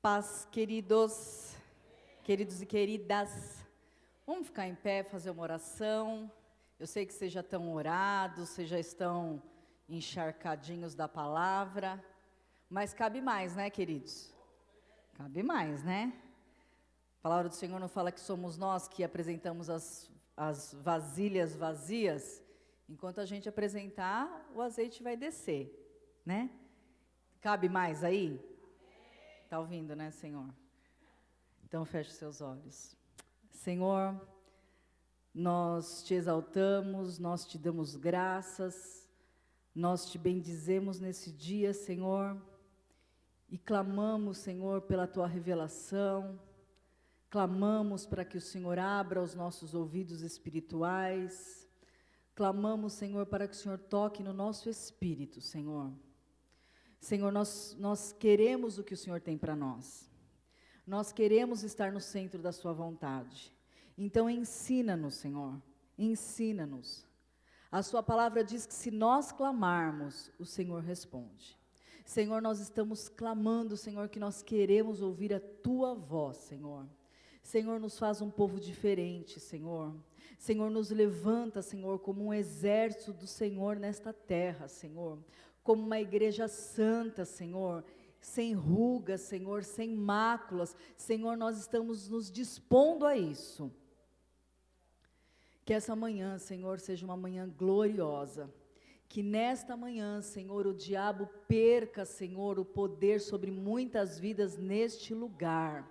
Paz, queridos e queridas. Vamos ficar em pé, fazer uma oração. Eu sei que vocês já estão orados, vocês já estão encharcadinhos da palavra, mas cabe mais, né, queridos? Cabe mais, né? A palavra do Senhor não fala que somos nós que apresentamos as vasilhas vazias. Enquanto a gente apresentar, o azeite vai descer, né? Cabe mais aí? Está ouvindo, né, Senhor? Então, feche seus olhos. Senhor, nós te exaltamos, nós te damos graças, nós te bendizemos nesse dia, Senhor, e clamamos, Senhor, pela tua revelação, clamamos para que o Senhor abra os nossos ouvidos espirituais, clamamos, Senhor, para que o Senhor toque no nosso espírito, Senhor. Senhor, nós queremos o que o Senhor tem para nós. Nós queremos estar no centro da sua vontade. Então ensina-nos, Senhor, ensina-nos. A sua palavra diz que se nós clamarmos, o Senhor responde. Senhor, nós estamos clamando, Senhor, que nós queremos ouvir a tua voz, Senhor. Senhor, nos faz um povo diferente, Senhor. Senhor, nos levanta, Senhor, como um exército do Senhor nesta terra, Senhor. Como uma igreja santa, Senhor, sem rugas, Senhor, sem máculas. Senhor, nós estamos nos dispondo a isso. Que essa manhã, Senhor, seja uma manhã gloriosa. Que nesta manhã, Senhor, o diabo perca, Senhor, o poder sobre muitas vidas neste lugar.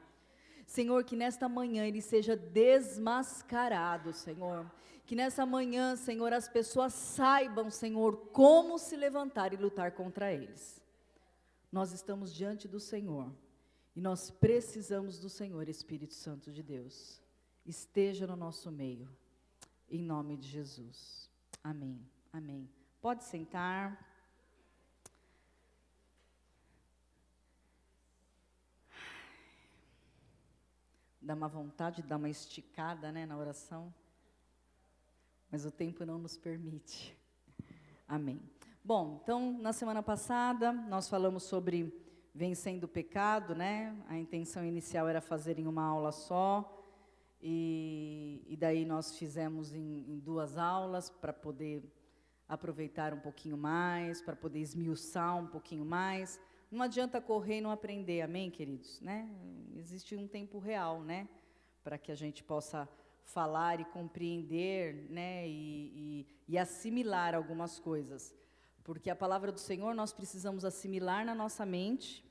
Senhor, que nesta manhã ele seja desmascarado, Senhor. Que nessa manhã, Senhor, as pessoas saibam, Senhor, como se levantar e lutar contra eles. Nós estamos diante do Senhor e nós precisamos do Senhor, Espírito Santo de Deus. Esteja no nosso meio, em nome de Jesus. Amém, amém. Pode sentar. Dá uma vontade de dar uma esticada, né, na oração. Mas o tempo não nos permite. Amém. Bom, então, na semana passada, nós falamos sobre vencendo o pecado, né? A intenção inicial era fazer em uma aula só. E daí nós fizemos em duas aulas, para poder aproveitar um pouquinho mais, para poder esmiuçar um pouquinho mais. Não adianta correr e não aprender, amém, queridos? Né? Existe um tempo real, né? Para que a gente possa falar e compreender, né, e assimilar algumas coisas, porque a palavra do Senhor nós precisamos assimilar na nossa mente,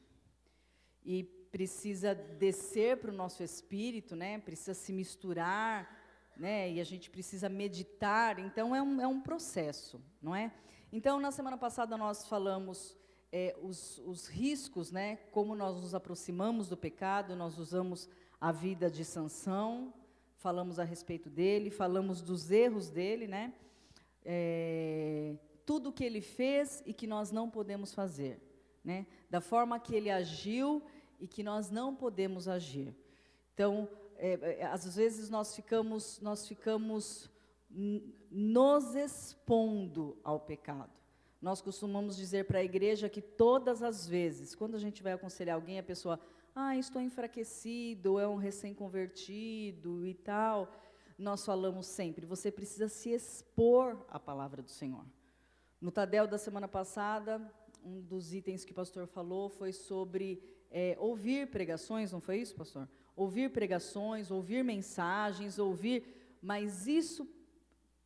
e precisa descer para o nosso espírito, né, precisa se misturar, né, e a gente precisa meditar, então é um processo, não é? Então, na semana passada nós falamos os riscos, né, como nós nos aproximamos do pecado, nós usamos a vida de Sansão, falamos a respeito dele, falamos dos erros dele, né? Tudo que ele fez e que nós não podemos fazer, né? Da forma que ele agiu e que nós não podemos agir. Então, às vezes nós ficamos nos expondo ao pecado. Nós costumamos dizer para a igreja que todas as vezes, quando a gente vai aconselhar alguém, a pessoa... estou enfraquecido, é um recém-convertido e tal. Nós falamos sempre, você precisa se expor à palavra do Senhor. No Tadel da semana passada, um dos itens que o pastor falou foi sobre ouvir pregações, não foi isso, pastor? Ouvir pregações, ouvir mensagens, mas isso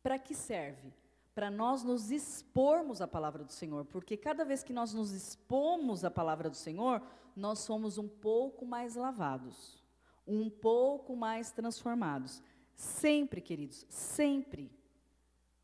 para que serve? Para nós nos expormos à palavra do Senhor, porque cada vez que nós nos expomos à palavra do Senhor, nós somos um pouco mais lavados, um pouco mais transformados. Sempre, queridos, sempre.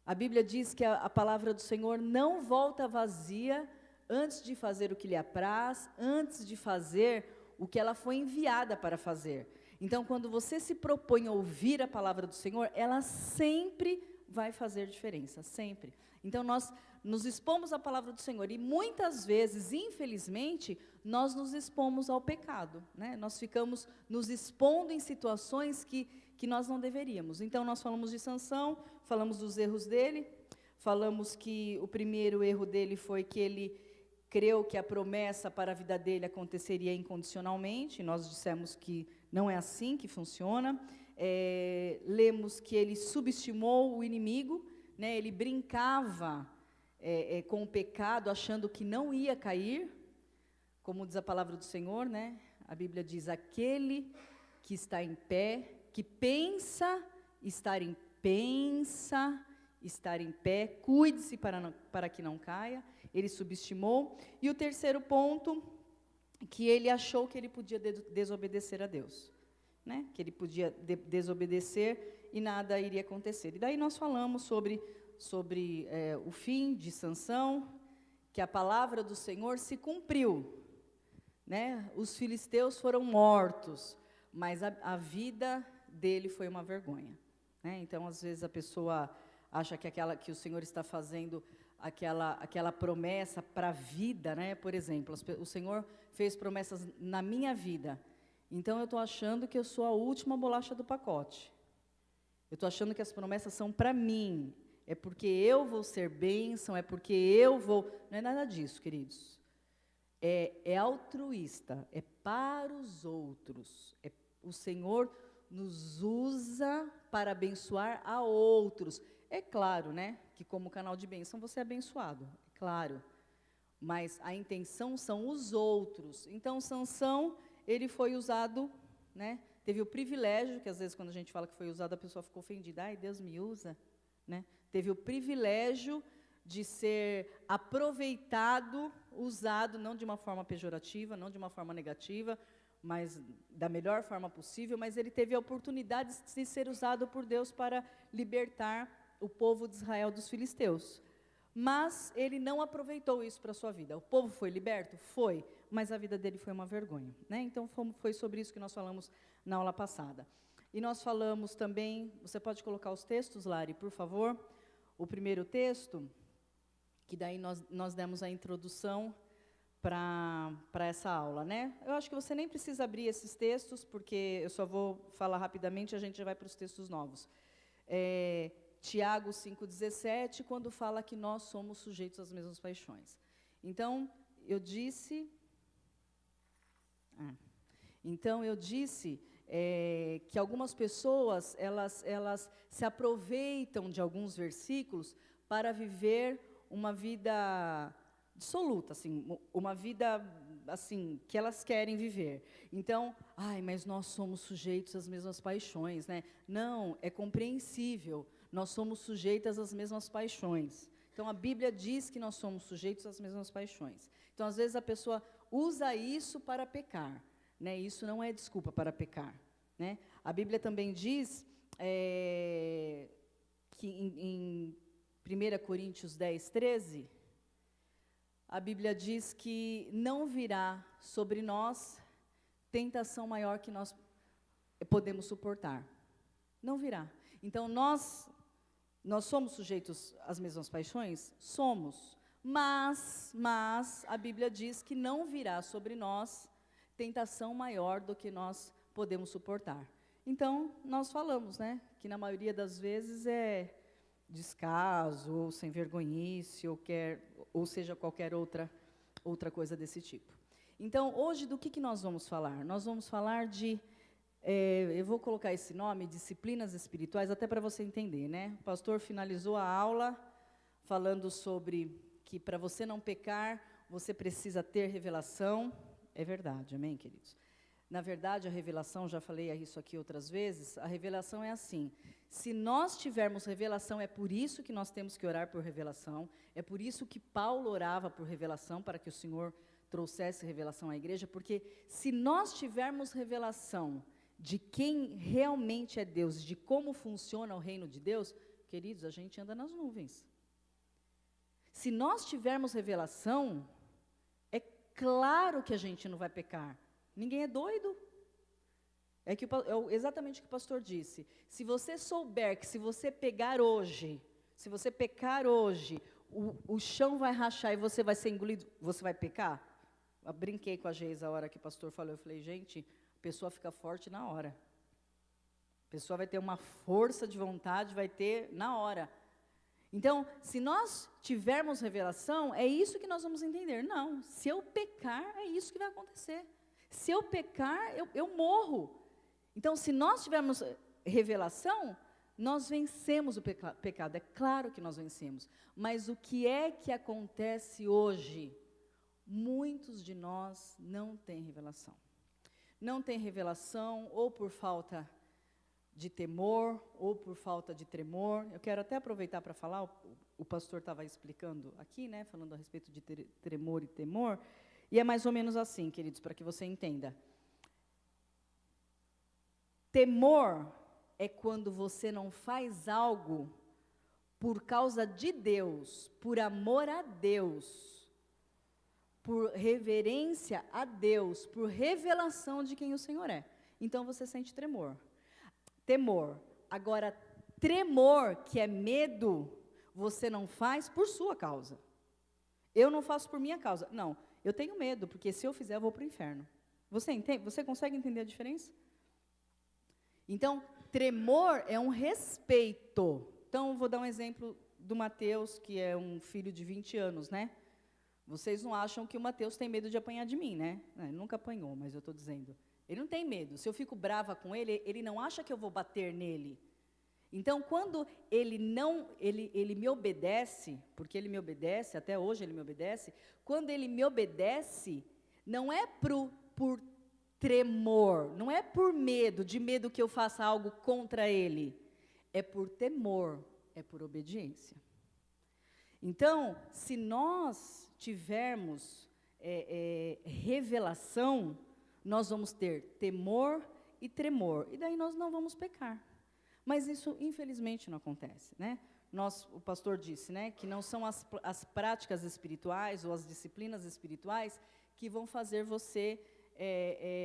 A Bíblia diz que a palavra do Senhor não volta vazia antes de fazer o que lhe apraz, antes de fazer o que ela foi enviada para fazer. Então, quando você se propõe a ouvir a palavra do Senhor, ela sempre vai fazer diferença, sempre. Então, nós nos expomos à palavra do Senhor, e muitas vezes, infelizmente, nós nos expomos ao pecado, né? Nós ficamos nos expondo em situações que nós não deveríamos. Então, nós falamos de Sansão, falamos dos erros dele, falamos que o primeiro erro dele foi que ele creu que a promessa para a vida dele aconteceria incondicionalmente. Nós dissemos que não é assim que funciona. Lemos que ele subestimou o inimigo, né? Ele brincava com o pecado, achando que não ia cair, como diz a palavra do Senhor, né? A Bíblia diz: aquele que está em pé, que pensa estar em pé, cuide-se para que não caia. Ele subestimou. E o terceiro ponto, que ele achou que ele podia desobedecer a Deus, né? Que ele podia desobedecer e nada iria acontecer. E daí nós falamos sobre o fim de Sansão, que a palavra do Senhor se cumpriu, né? Os filisteus foram mortos, mas a vida dele foi uma vergonha, né? Então, às vezes, a pessoa acha que o Senhor está fazendo aquela promessa para a vida, né? Por exemplo, o Senhor fez promessas na minha vida, então eu estou achando que eu sou a última bolacha do pacote. Eu estou achando que as promessas são para mim, é porque eu vou ser bênção, é porque eu vou... Não é nada disso, queridos. É altruísta, é para os outros. O Senhor nos usa para abençoar a outros. É claro, né, que como canal de bênção você é abençoado, é claro. Mas a intenção são os outros. Então, Sansão, ele foi usado, né, teve o privilégio, que às vezes quando a gente fala que foi usado, a pessoa ficou ofendida. Ai, Deus me usa, né? Teve o privilégio de ser aproveitado, usado, não de uma forma pejorativa, não de uma forma negativa, mas da melhor forma possível, mas ele teve a oportunidade de ser usado por Deus para libertar o povo de Israel dos filisteus. Mas ele não aproveitou isso para a sua vida. O povo foi liberto? Foi, mas a vida dele foi uma vergonha, né? Então, foi sobre isso que nós falamos na aula passada. E nós falamos também, você pode colocar os textos, Lari, por favor? O primeiro texto, que daí nós demos a introdução para essa aula, né? Eu acho que você nem precisa abrir esses textos, porque eu só vou falar rapidamente e a gente já vai para os textos novos. Tiago 5,17, quando fala que nós somos sujeitos às mesmas paixões. Então, eu disse que algumas pessoas, elas se aproveitam de alguns versículos para viver uma vida dissoluta, assim, uma vida assim, que elas querem viver. Então, mas nós somos sujeitos às mesmas paixões, né? Não, é compreensível, nós somos sujeitas às mesmas paixões. Então, a Bíblia diz que nós somos sujeitos às mesmas paixões. Então, às vezes, a pessoa usa isso para pecar, né? Isso não é desculpa para pecar, né? A Bíblia também diz que em 1 Coríntios 10, 13, a Bíblia diz que não virá sobre nós tentação maior que nós podemos suportar. Não virá. Então, nós somos sujeitos às mesmas paixões? Somos. Mas a Bíblia diz que não virá sobre nós tentação maior do que nós podemos suportar. Então, nós falamos, né, que na maioria das vezes é descaso, ou sem vergonhice, ou seja, qualquer outra coisa desse tipo. Então, hoje, do que nós vamos falar? Nós vamos falar de, eu vou colocar esse nome, disciplinas espirituais, até para você entender, né? O pastor finalizou a aula falando sobre que para você não pecar, você precisa ter revelação. É verdade, amém, queridos? Na verdade, a revelação, já falei isso aqui outras vezes, a revelação é assim: se nós tivermos revelação, é por isso que nós temos que orar por revelação, é por isso que Paulo orava por revelação, para que o Senhor trouxesse revelação à igreja, porque se nós tivermos revelação de quem realmente é Deus, de como funciona o reino de Deus, queridos, a gente anda nas nuvens. Se nós tivermos revelação, é claro que a gente não vai pecar. Ninguém é doido. É exatamente o que o pastor disse. Se você souber que se você pecar hoje, o chão vai rachar e você vai ser engolido, você vai pecar? Eu brinquei com a Geisa a hora que o pastor falou. Eu falei, gente, a pessoa fica forte na hora. A pessoa vai ter uma força de vontade, vai ter na hora. Então, se nós tivermos revelação, é isso que nós vamos entender. Não, se eu pecar, é isso que vai acontecer. Se eu pecar, eu morro. Então, se nós tivermos revelação, nós vencemos o pecado. É claro que nós vencemos. Mas o que é que acontece hoje? Muitos de nós não têm revelação. Não têm revelação ou por falta de temor, ou por falta de tremor. Eu quero até aproveitar para falar, o pastor estava explicando aqui, né, falando a respeito de tremor e temor, e é mais ou menos assim, queridos, para que você entenda. Temor é quando você não faz algo por causa de Deus, por amor a Deus, por reverência a Deus, por revelação de quem o Senhor é. Então você sente tremor. Temor. Agora, tremor, que é medo, você não faz por sua causa. Eu não faço por minha causa. Não, eu tenho medo, porque se eu fizer, eu vou para o inferno. Você entende? Você consegue entender a diferença? Então, tremor é um respeito. Então, vou dar um exemplo do Mateus, que é um filho de 20 anos, né? Vocês não acham que o Mateus tem medo de apanhar de mim, né? Não, ele nunca apanhou, mas eu estou dizendo. Ele não tem medo. Se eu fico brava com ele, ele não acha que eu vou bater nele. Então, quando ele me obedece, porque ele me obedece, até hoje ele me obedece, quando ele me obedece, não é por tremor, não é por medo, de medo que eu faça algo contra ele, é por temor, é por obediência. Então, se nós tivermos revelação, nós vamos ter temor e tremor, e daí nós não vamos pecar. Mas isso, infelizmente, não acontece, né? O pastor disse, né, que não são as práticas espirituais ou as disciplinas espirituais que vão fazer você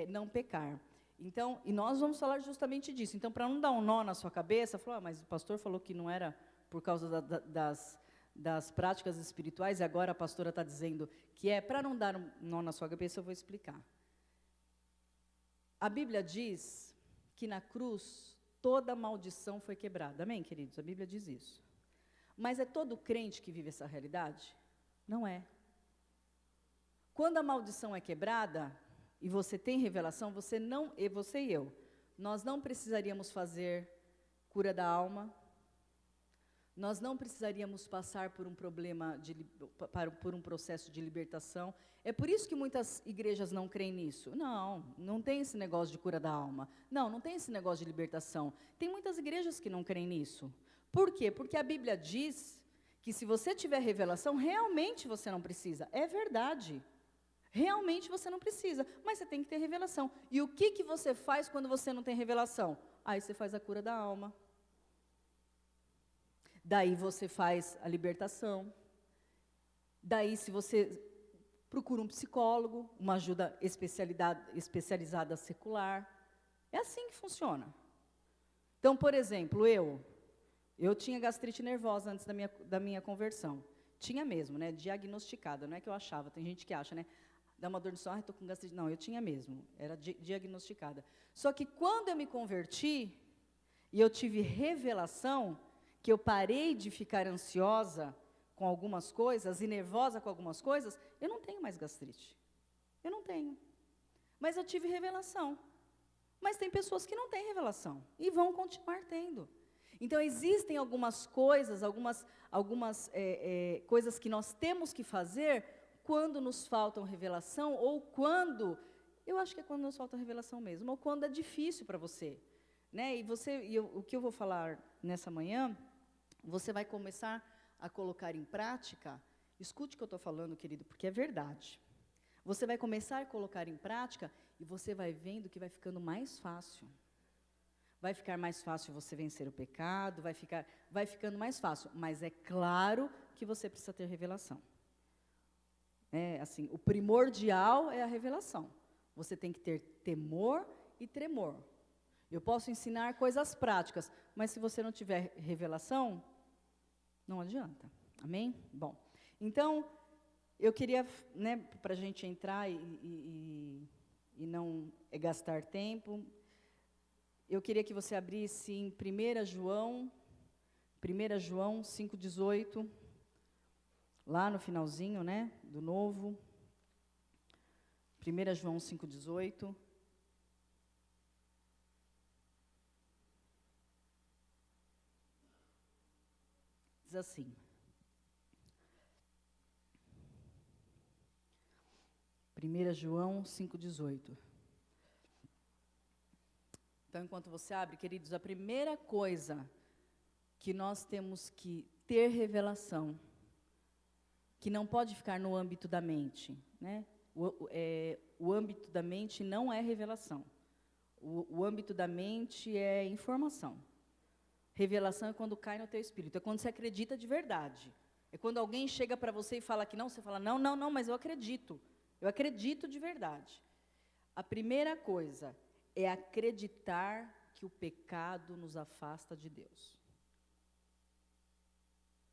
não pecar. Então, e nós vamos falar justamente disso. Então, para não dar um nó na sua cabeça, falou, mas o pastor falou que não era por causa das práticas espirituais, e agora a pastora está dizendo que é. Para não dar um nó na sua cabeça, eu vou explicar. A Bíblia diz que na cruz toda maldição foi quebrada. Amém, queridos? A Bíblia diz isso. Mas é todo crente que vive essa realidade? Não é. Quando a maldição é quebrada, e você tem revelação, você e eu, nós não precisaríamos fazer cura da alma, nós não precisaríamos passar por um problema, por um processo de libertação. É por isso que muitas igrejas não creem nisso. Não tem esse negócio de cura da alma. Não tem esse negócio de libertação. Tem muitas igrejas que não creem nisso. Por quê? Porque a Bíblia diz que se você tiver revelação, realmente você não precisa. É verdade. Realmente você não precisa, mas você tem que ter revelação. E o que você faz quando você não tem revelação? Aí você faz a cura da alma. Daí você faz a libertação. Daí, se você procura um psicólogo, uma ajuda especializada secular. É assim que funciona. Então, por exemplo, eu tinha gastrite nervosa antes da minha conversão. Tinha mesmo, né? Diagnosticada, não é que eu achava, tem gente que acha, né? Dá uma dor de sono, estou com gastrite. Não, eu tinha mesmo, era diagnosticada. Só que quando eu me converti, e eu tive revelação, que eu parei de ficar ansiosa com algumas coisas e nervosa com algumas coisas, eu não tenho mais gastrite. Eu não tenho. Mas eu tive revelação. Mas tem pessoas que não têm revelação e vão continuar tendo. Então, existem algumas coisas, algumas coisas que nós temos que fazer quando nos faltam revelação ou quando, eu acho que é quando nos falta revelação mesmo, ou quando é difícil para você. Né? O que eu vou falar nessa manhã, você vai começar a colocar em prática, escute o que eu estou falando, querido, porque é verdade. Você vai começar a colocar em prática e você vai vendo que vai ficando mais fácil. Vai ficar mais fácil você vencer o pecado, vai ficando mais fácil, mas é claro que você precisa ter revelação. Assim, o primordial é a revelação. Você tem que ter temor e tremor. Eu posso ensinar coisas práticas, mas se você não tiver revelação, não adianta. Amém? Bom, então, eu queria, né, para a gente entrar e não gastar tempo, eu queria que você abrisse em 1 João, 1 João 5,18, lá no finalzinho, né, do Novo. 1 João 5,18. Diz assim. Primeira João 5,18. Então, enquanto você abre, queridos, a primeira coisa que nós temos que ter revelação, que não pode ficar no âmbito da mente, né? O âmbito da mente não é revelação. O âmbito da mente é informação. Revelação é quando cai no teu espírito, é quando você acredita de verdade. É quando alguém chega para você e fala que não, você fala, não, não, não, mas eu acredito de verdade. A primeira coisa é acreditar que o pecado nos afasta de Deus.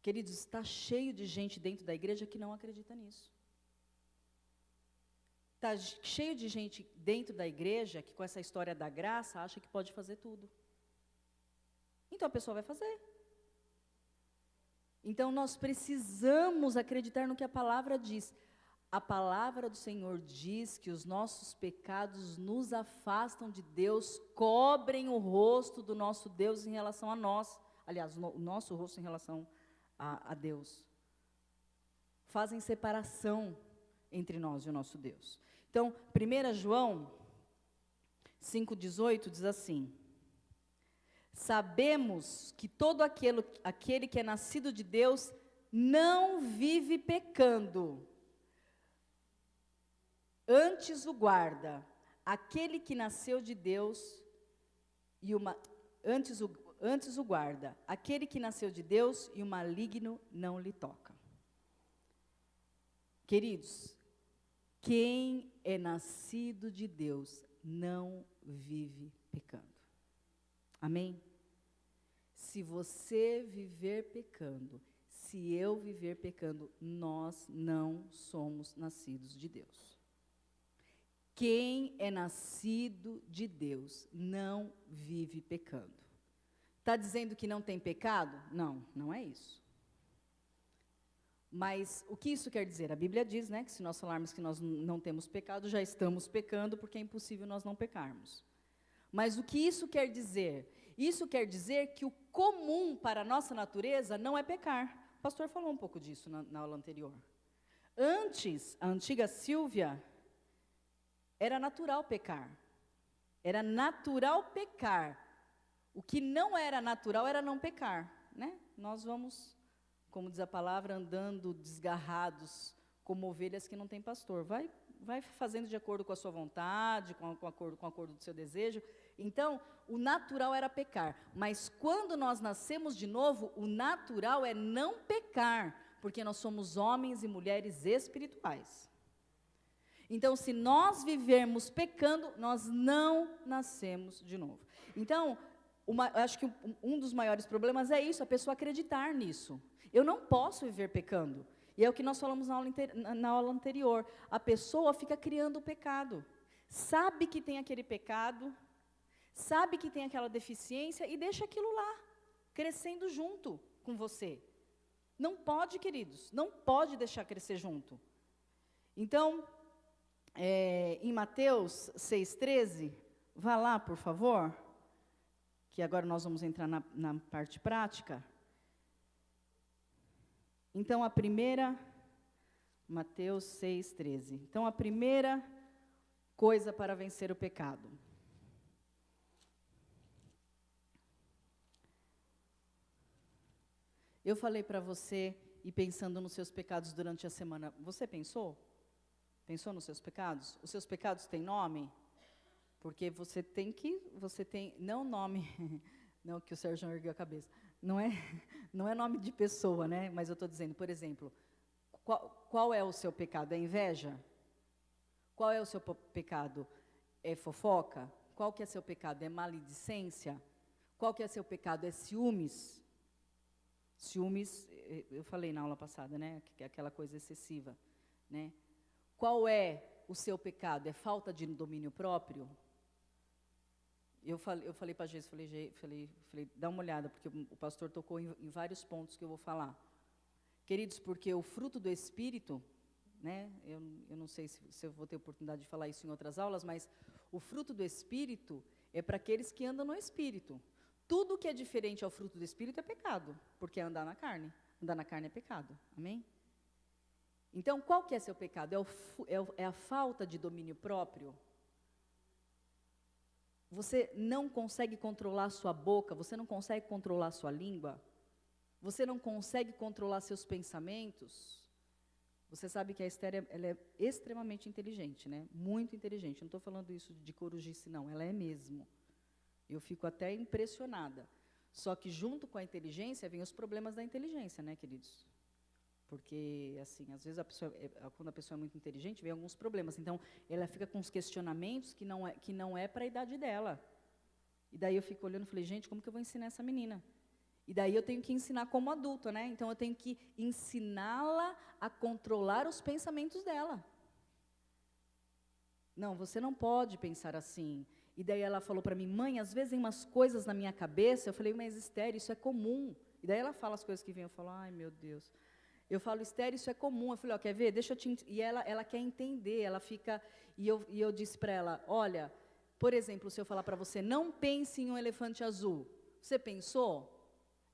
Queridos, está cheio de gente dentro da igreja que não acredita nisso. Está cheio de gente dentro da igreja que com essa história da graça acha que pode fazer tudo. Então a pessoa vai fazer. Então nós precisamos acreditar no que a palavra diz. A palavra do Senhor diz que os nossos pecados nos afastam de Deus, cobrem o rosto do nosso Deus em relação a nós. Aliás, o nosso rosto em relação a Deus. Fazem separação entre nós e o nosso Deus. Então, 1 João 5,18 diz assim: sabemos que todo aquele que é nascido de Deus não vive pecando, antes o guarda. Aquele que nasceu de Deus antes o guarda. Aquele que nasceu de Deus e o maligno não lhe toca. Queridos, quem é nascido de Deus não vive pecando. Amém? Se você viver pecando, se eu viver pecando, nós não somos nascidos de Deus. Quem é nascido de Deus não vive pecando. Está dizendo que não tem pecado? Não, não é isso. Mas o que isso quer dizer? A Bíblia diz, né, que se nós falarmos que nós não temos pecado, já estamos pecando, porque é impossível nós não pecarmos. Mas o que isso quer dizer? Isso quer dizer que o comum para a nossa natureza não é pecar. O pastor falou um pouco disso na aula anterior. Antes, a antiga Sílvia, era natural pecar. Era natural pecar. O que não era natural era não pecar, né? Nós vamos, como diz a palavra, andando desgarrados, como ovelhas que não têm pastor. Vai fazendo de acordo com a sua vontade, com o acordo do seu desejo. Então, o natural era pecar. Mas quando nós nascemos de novo, o natural é não pecar, porque nós somos homens e mulheres espirituais. Então, se nós vivermos pecando, nós não nascemos de novo. Então, acho que um dos maiores problemas é isso, a pessoa acreditar nisso. Eu não posso viver pecando. E é o que nós falamos na aula anterior. A pessoa fica criando o pecado. Sabe que tem aquele pecado, sabe que tem aquela deficiência e deixa aquilo lá, crescendo junto com você. Não pode, queridos, não pode deixar crescer junto. Então, em Mateus 6,13, vá lá, por favor, que agora nós vamos entrar na parte prática. Então, Mateus 6,13. Então, a primeira coisa para vencer o pecado. Eu falei para você, e pensando nos seus pecados durante a semana, você pensou? Pensou nos seus pecados? Os seus pecados têm nome? Porque você tem, não nome, não que o Sérgio ergueu a cabeça, não é nome de pessoa, né? Mas eu estou dizendo, por exemplo, qual é o seu pecado? É inveja? Qual é o seu pecado? É fofoca? Qual que é seu pecado? É maledicência? Qual que é seu pecado? É ciúmes? Ciúmes, eu falei na aula passada, né? Que é aquela coisa excessiva, né? Qual é o seu pecado? É falta de domínio próprio? Eu falei para a Geis, falei, dá uma olhada, porque o pastor tocou em vários pontos que eu vou falar. Queridos, porque o fruto do Espírito, né, eu não sei se eu vou ter oportunidade de falar isso em outras aulas, mas o fruto do Espírito é para aqueles que andam no Espírito. Tudo que é diferente ao fruto do Espírito é pecado, porque é andar na carne. Andar na carne é pecado, amém? Então, qual que é seu pecado? É a falta de domínio próprio? Você não consegue controlar sua boca, você não consegue controlar sua língua, você não consegue controlar seus pensamentos. Você sabe que a Esther ela é extremamente inteligente, né? Muito inteligente. Eu não estou falando isso de corujice, não, ela é mesmo. Eu fico até impressionada. Só que junto com a inteligência vem os problemas da inteligência, né, queridos? Porque, assim, às vezes, quando a pessoa é muito inteligente, vem alguns problemas. Então, ela fica com os questionamentos que não é para a idade dela. E daí eu fico olhando e falei, gente, como que eu vou ensinar essa menina? E daí eu tenho que ensinar como adulta, né? Então, eu tenho que ensiná-la a controlar os pensamentos dela. Não, você não pode pensar assim. E daí ela falou para mim, mãe, às vezes tem umas coisas na minha cabeça. Eu falei, mas Esther, isso é comum. E daí ela fala as coisas que vêm, eu falo, ai, meu Deus. Eu falo, Esther, isso é comum. Eu falei, ó, quer ver? Deixa eu te... E ela quer entender, ela fica... E eu disse para ela, olha, por exemplo, se eu falar para você, não pense em um elefante azul. Você pensou?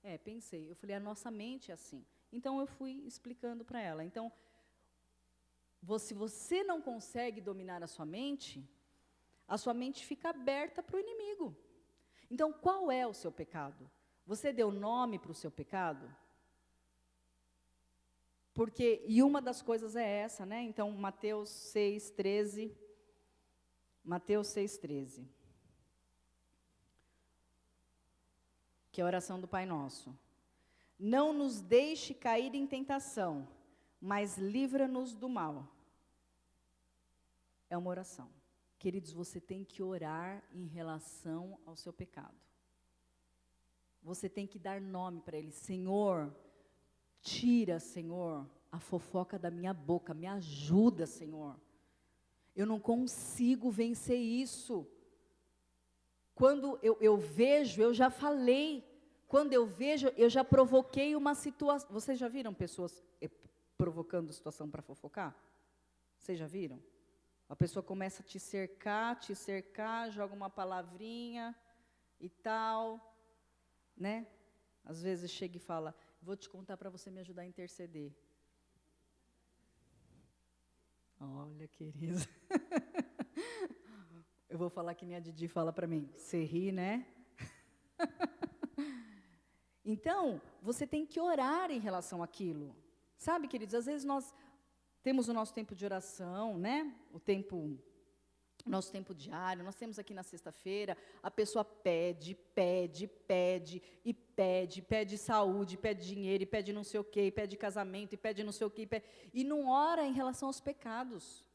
É, pensei. Eu falei, a nossa mente é assim. Então, eu fui explicando para ela. Então, se você não consegue dominar a sua mente fica aberta para o inimigo. Então, qual é o seu pecado? Você deu nome para o seu pecado? Porque, e uma das coisas é essa, né? Então, Mateus 6,13. Mateus 6,13. Que é a oração do Pai Nosso. Não nos deixe cair em tentação, mas livra-nos do mal. É uma oração. Queridos, você tem que orar em relação ao seu pecado. Você tem que dar nome para ele. Senhor, tira, Senhor, a fofoca da minha boca. Me ajuda, Senhor. Eu não consigo vencer isso. Quando eu vejo, eu já falei. Quando eu vejo, eu já provoquei uma situação. Vocês já viram pessoas provocando situação para fofocar? Vocês já viram? A pessoa começa a te cercar, joga uma palavrinha e tal, né? Às vezes chega e fala, vou te contar para você me ajudar a interceder. Olha, querido. Eu vou falar que nem a Didi fala para mim. Você ri, né? Então, você tem que orar em relação àquilo. Sabe, queridos, às vezes nós temos o nosso tempo de oração, né? Nosso tempo diário, nós temos aqui na sexta-feira, a pessoa pede saúde, pede dinheiro, e pede não sei o quê, e pede casamento, e pede não sei o quê, e não ora em relação aos pecados.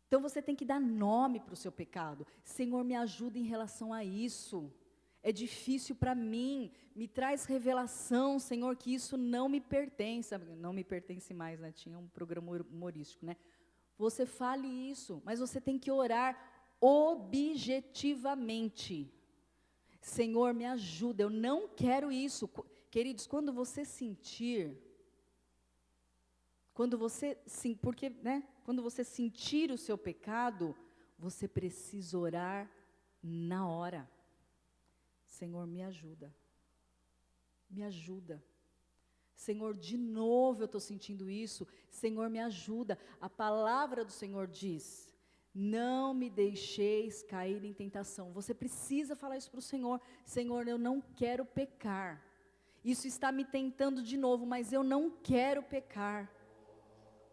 Então você tem que dar nome para o seu pecado. Senhor, me ajuda em relação a isso. É difícil para mim, me traz revelação, Senhor, que isso não me pertence. Não me pertence mais, né? Tinha um programa humorístico, né? Você fale isso, mas você tem que orar objetivamente. Senhor, me ajuda, eu não quero isso. Queridos, quando você sentir, quando você sentir o seu pecado, você precisa orar na hora. Senhor, me ajuda. Me ajuda. Senhor, de novo eu estou sentindo isso. Senhor, me ajuda. A palavra do Senhor diz, não me deixeis cair em tentação. Você precisa falar isso para o Senhor. Senhor, eu não quero pecar. Isso está me tentando de novo, mas eu não quero pecar.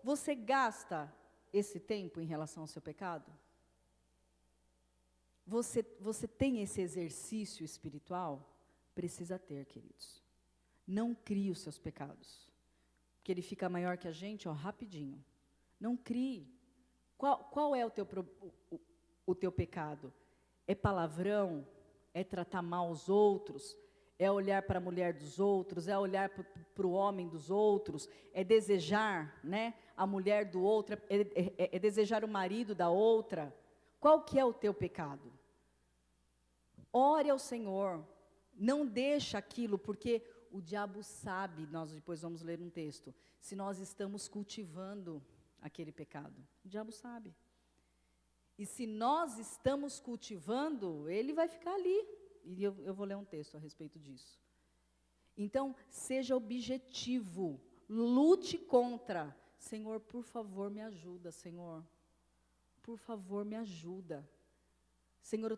Você gasta esse tempo em relação ao seu pecado? Você tem esse exercício espiritual? Precisa ter, queridos. Não crie os seus pecados. Porque ele fica maior que a gente, ó, rapidinho. Não crie. Qual é o teu pecado? É palavrão? É tratar mal os outros? É olhar para a mulher dos outros? É olhar para o homem dos outros? É desejar, né, a mulher do outro? É desejar o marido da outra? Qual que é o teu pecado? ore ao Senhor, não deixa aquilo, porque o diabo sabe, nós depois vamos ler um texto, se nós estamos cultivando aquele pecado. O diabo sabe. E se nós estamos cultivando, ele vai ficar ali. E eu vou ler um texto a respeito disso. Então, seja objetivo, lute contra. Senhor, por favor, me ajuda, Senhor. Por favor, me ajuda. Senhor,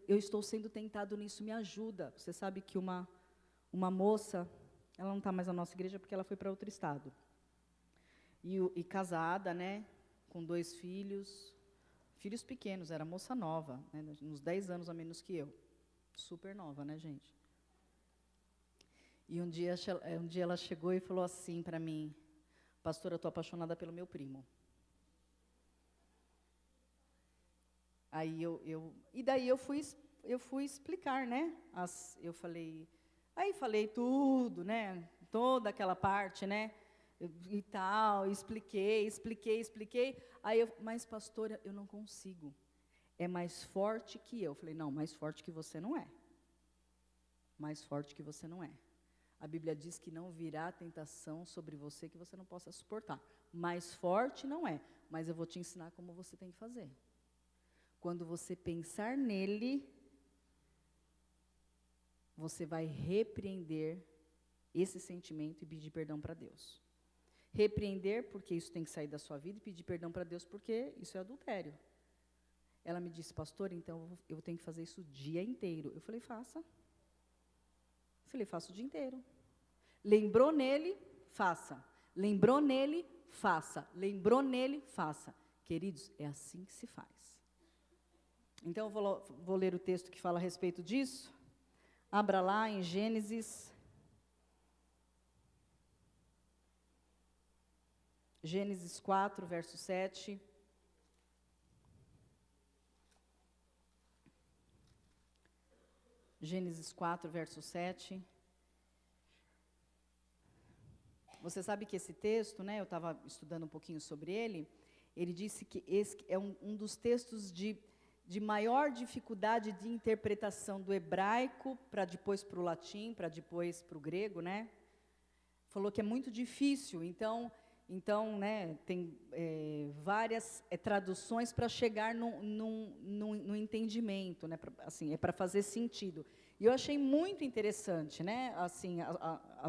eu estou sendo tentado nisso, me ajuda. Você sabe que uma moça, ela não está mais na nossa igreja porque ela foi para outro estado. E casada, né, com 2 filhos pequenos, era moça nova, né, uns 10 anos a menos que eu. Super nova, né, gente? E um dia ela chegou e falou assim para mim, pastora, eu estou apaixonada pelo meu primo. Aí daí eu fui explicar, né? Falei tudo, né? Toda aquela parte, né? E tal, expliquei. Mas pastora, eu não consigo. É mais forte que eu. Falei, não, mais forte que você não é. Mais forte que você não é. A Bíblia diz que não virá tentação sobre você que você não possa suportar. Mais forte não é, mas eu vou te ensinar como você tem que fazer. Quando você pensar nele, você vai repreender esse sentimento e pedir perdão para Deus. Repreender, porque isso tem que sair da sua vida, e pedir perdão para Deus, porque isso é adultério. Ela me disse, pastor, então eu tenho que fazer isso o dia inteiro. Eu falei, faça. Faça o dia inteiro. Lembrou nele, faça. Lembrou nele, faça. Lembrou nele, faça. Queridos, é assim que se faz. Então, eu vou ler o texto que fala a respeito disso. Abra lá em Gênesis 4, verso 7. Gênesis 4, verso 7. Você sabe que esse texto, né, eu estava estudando um pouquinho sobre ele, ele disse que esse é um dos textos de maior dificuldade de interpretação do hebraico, para depois para o latim, para depois para o grego, né? Falou que é muito difícil, então né, tem várias traduções para chegar no entendimento, né? Assim, é para fazer sentido. E eu achei muito interessante, né, assim,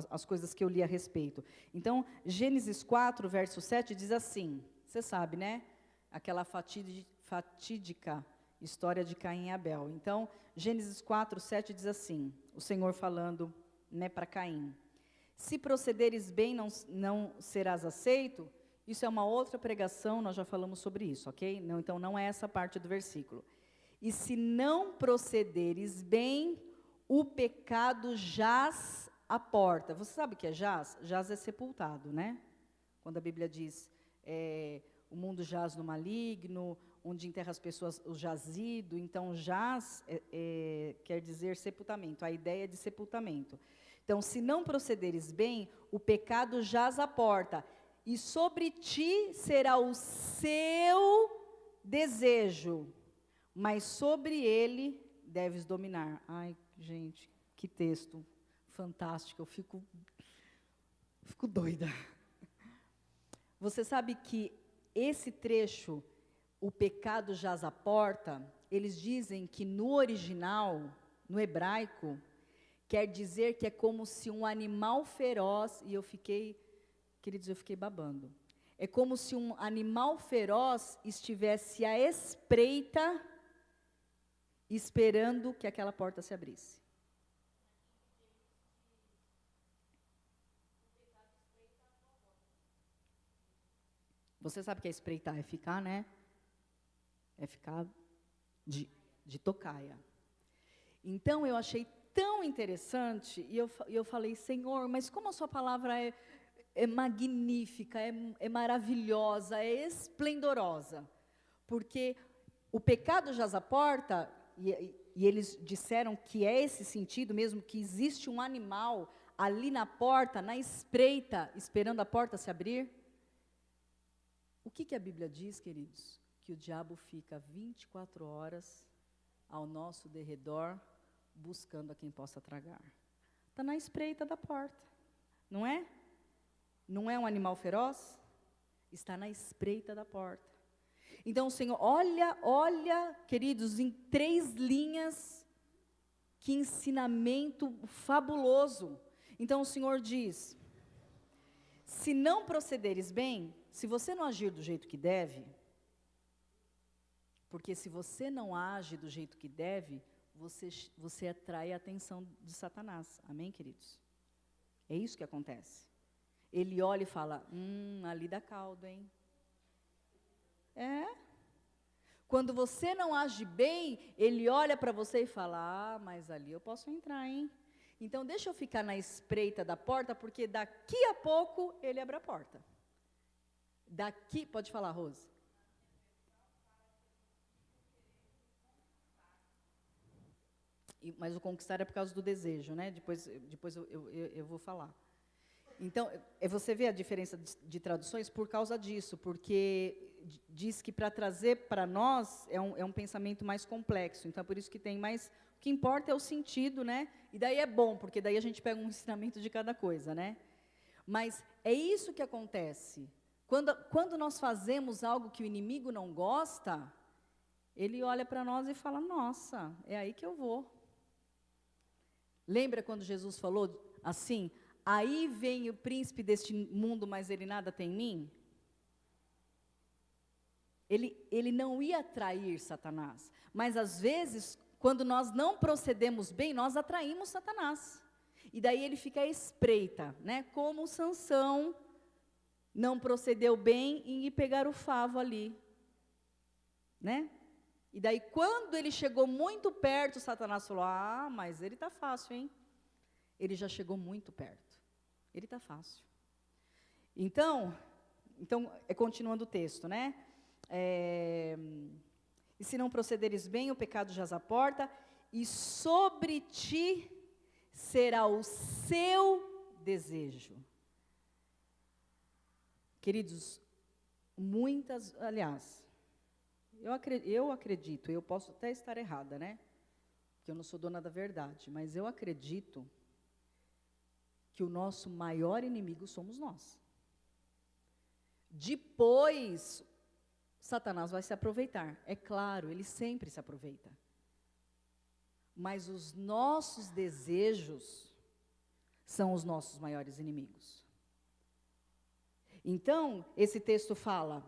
as coisas que eu li a respeito. Então, Gênesis 4, verso 7, diz assim, você sabe, né? Aquela fatídica história de Caim e Abel. Então, Gênesis 4, 7 diz assim, o Senhor falando, né, para Caim. Se procederes bem, não serás aceito. Isso é uma outra pregação, nós já falamos sobre isso, ok? Não, então, não é essa parte do versículo. E se não procederes bem, o pecado jaz à porta. Você sabe o que é jaz? Jaz é sepultado, né? Quando a Bíblia diz, o mundo jaz no maligno, onde enterra as pessoas, o jazido. Então, jaz quer dizer sepultamento, a ideia de sepultamento. Então, se não procederes bem, o pecado jaz à porta, e sobre ti será o seu desejo, mas sobre ele deves dominar. Ai, gente, que texto fantástico, eu fico doida. Você sabe que esse trecho, o pecado jaz à porta, eles dizem que no original, no hebraico, quer dizer que é como se um animal feroz, e queridos, eu fiquei babando. É como se um animal feroz estivesse à espreita, esperando que aquela porta se abrisse. Você sabe que é espreitar, é ficar, né? É ficar de tocaia. Então, eu achei tão interessante, e eu falei, Senhor, mas como a sua palavra é magnífica, é maravilhosa, é esplendorosa. Porque o pecado jaz à porta, e eles disseram que é esse sentido mesmo, que existe um animal ali na porta, na espreita, esperando a porta se abrir. O que a Bíblia diz, queridos? Que o diabo fica 24 horas ao nosso derredor, buscando a quem possa tragar. Está na espreita da porta, não é? Não é um animal feroz? Está na espreita da porta. Então o Senhor, olha, queridos, em 3 linhas, que ensinamento fabuloso. Então o Senhor diz, se não procederes bem, se você não agir do jeito que deve, porque se você não age do jeito que deve, você atrai a atenção de Satanás. Amém, queridos? É isso que acontece. Ele olha e fala, ali dá caldo, hein? Quando você não age bem, ele olha para você e fala, mas ali eu posso entrar, hein? Então deixa eu ficar na espreita da porta, porque daqui a pouco ele abre a porta. Pode falar, Rose. Mas o conquistar é por causa do desejo, né? Depois eu vou falar. Então, você vê a diferença de traduções por causa disso, porque diz que para trazer para nós é um pensamento mais complexo. Então, é por isso que tem mais... O que importa é o sentido, né? E daí é bom, porque daí a gente pega um ensinamento de cada coisa, né? Mas é isso que acontece. Quando nós fazemos algo que o inimigo não gosta, ele olha para nós e fala, nossa, é aí que eu vou. Lembra quando Jesus falou assim, aí vem o príncipe deste mundo, mas ele nada tem em mim? Ele não ia atrair Satanás, mas às vezes, quando nós não procedemos bem, nós atraímos Satanás. E daí ele fica à espreita, né? Como Sansão não procedeu bem em ir pegar o favo ali, né? E daí, quando ele chegou muito perto, Satanás falou, mas ele está fácil, hein? Ele já chegou muito perto. Ele está fácil. Então, continuando o texto, né? E se não procederes bem, o pecado jaz à porta, e sobre ti será o seu desejo. Queridos, eu acredito, eu posso até estar errada, né? Porque eu não sou dona da verdade, mas eu acredito que o nosso maior inimigo somos nós. Depois, Satanás vai se aproveitar. É claro, ele sempre se aproveita. Mas os nossos desejos são os nossos maiores inimigos. Então, esse texto fala,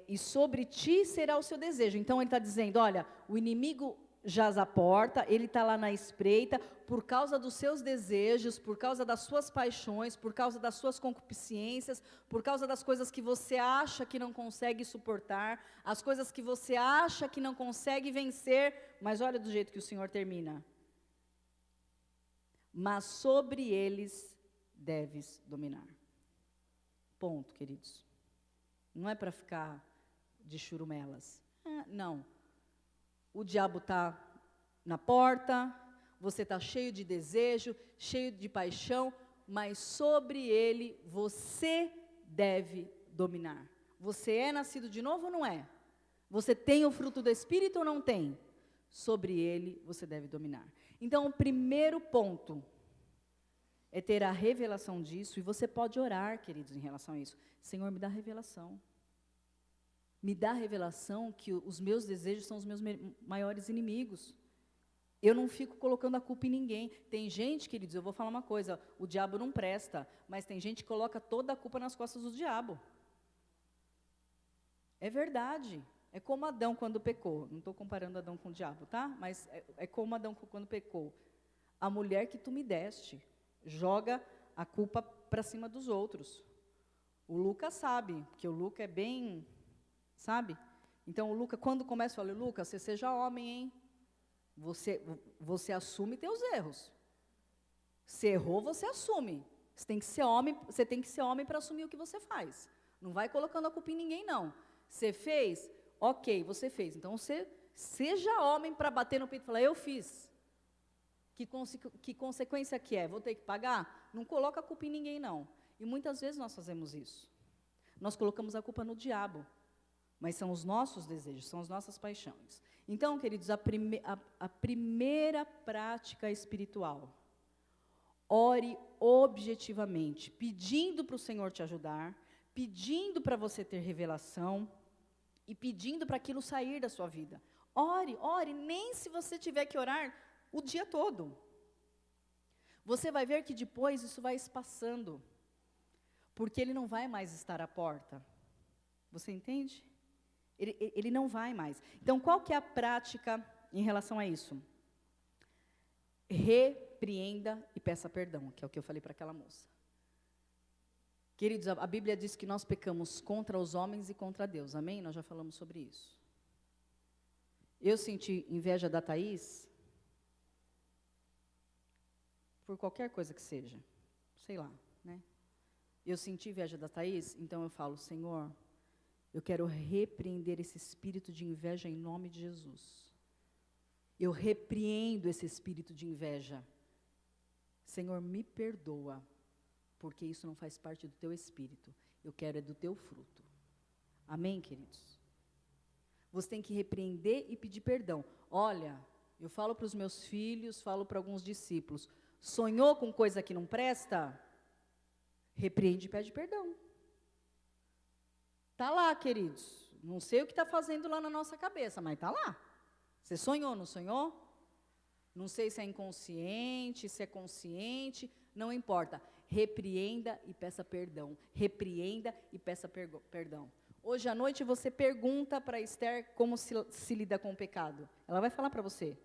e sobre ti será o seu desejo. Então, ele está dizendo, olha, o inimigo jaz à porta, ele está lá na espreita, por causa dos seus desejos, por causa das suas paixões, por causa das suas concupiscências, por causa das coisas que você acha que não consegue suportar, as coisas que você acha que não consegue vencer, mas olha do jeito que o Senhor termina. Mas sobre eles deves dominar. Ponto, queridos. Não é para ficar de churumelas. Não. O diabo está na porta, você está cheio de desejo, cheio de paixão, mas sobre ele você deve dominar. Você é nascido de novo ou não é? Você tem o fruto do Espírito ou não tem? Sobre ele você deve dominar. Então, o primeiro ponto é ter a revelação disso, e você pode orar, queridos, em relação a isso. Senhor, me dá revelação. Me dá a revelação que os meus desejos são os meus maiores inimigos. Eu não fico colocando a culpa em ninguém. Tem gente, queridos, eu vou falar uma coisa, o diabo não presta, mas tem gente que coloca toda a culpa nas costas do diabo. É verdade. É como Adão quando pecou. Não estou comparando Adão com o diabo, tá? Mas é como Adão quando pecou. A mulher que tu me deste, joga a culpa para cima dos outros. O Lucas sabe, porque o Lucas é bem... Sabe? Então, o Lucas, quando começa, fala, Lucas, você seja homem, hein? Você assume teus erros. Se errou, você assume. Você tem que ser homem para assumir o que você faz. Não vai colocando a culpa em ninguém, não. Você fez? Ok, você fez. Então, você seja homem para bater no peito e falar, eu fiz. Que consequência que é? Vou ter que pagar? Não coloca a culpa em ninguém, não. E muitas vezes nós fazemos isso. Nós colocamos a culpa no diabo. Mas são os nossos desejos, são as nossas paixões. Então, queridos, a primeira prática espiritual, ore objetivamente, pedindo para o Senhor te ajudar, pedindo para você ter revelação e pedindo para aquilo sair da sua vida. Ore, nem se você tiver que orar o dia todo. Você vai ver que depois isso vai espaçando, porque ele não vai mais estar à porta. Você entende? Ele não vai mais. Então, qual que é a prática em relação a isso? Repreenda e peça perdão, que é o que eu falei para aquela moça. Queridos, a Bíblia diz que nós pecamos contra os homens e contra Deus, amém? Nós já falamos sobre isso. Eu senti inveja da Thaís, por qualquer coisa que seja, sei lá, né? Eu senti inveja da Thaís, então eu falo, Senhor, eu quero repreender esse espírito de inveja em nome de Jesus. Eu repreendo esse espírito de inveja. Senhor, me perdoa, porque isso não faz parte do teu espírito. Eu quero é do teu fruto. Amém, queridos? Você tem que repreender e pedir perdão. Olha, eu falo para os meus filhos, falo para alguns discípulos, sonhou com coisa que não presta? Repreende e pede perdão. Está lá, queridos. Não sei o que está fazendo lá na nossa cabeça, mas está lá. Você sonhou, não sonhou? Não sei se é inconsciente, se é consciente, não importa. Repreenda e peça perdão. Repreenda e peça perdão. Hoje à noite você pergunta para Esther como se lida com o pecado. Ela vai falar para você.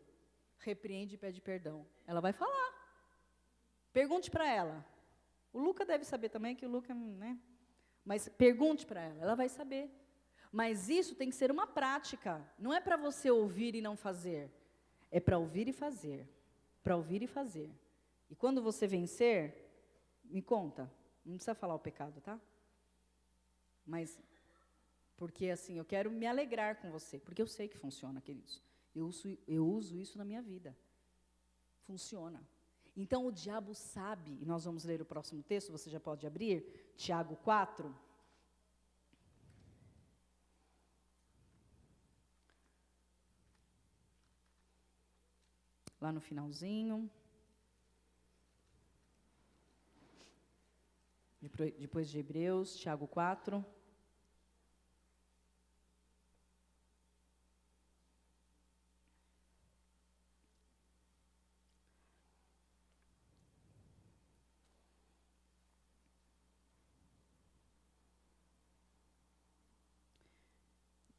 Repreende e pede perdão. Ela vai falar. Pergunte para ela. O Luca deve saber também, que o Luca, né? Mas pergunte para ela vai saber. Mas isso tem que ser uma prática. Não é para você ouvir e não fazer. É para ouvir e fazer. Para ouvir e fazer. E quando você vencer, me conta. Não precisa falar o pecado, tá? Mas, porque assim, eu quero me alegrar com você. Porque eu sei que funciona, queridos. Eu uso isso na minha vida. Funciona. Então, o diabo sabe, e nós vamos ler o próximo texto, você já pode abrir, Tiago 4. Lá no finalzinho. Depois de Hebreus, Tiago 4.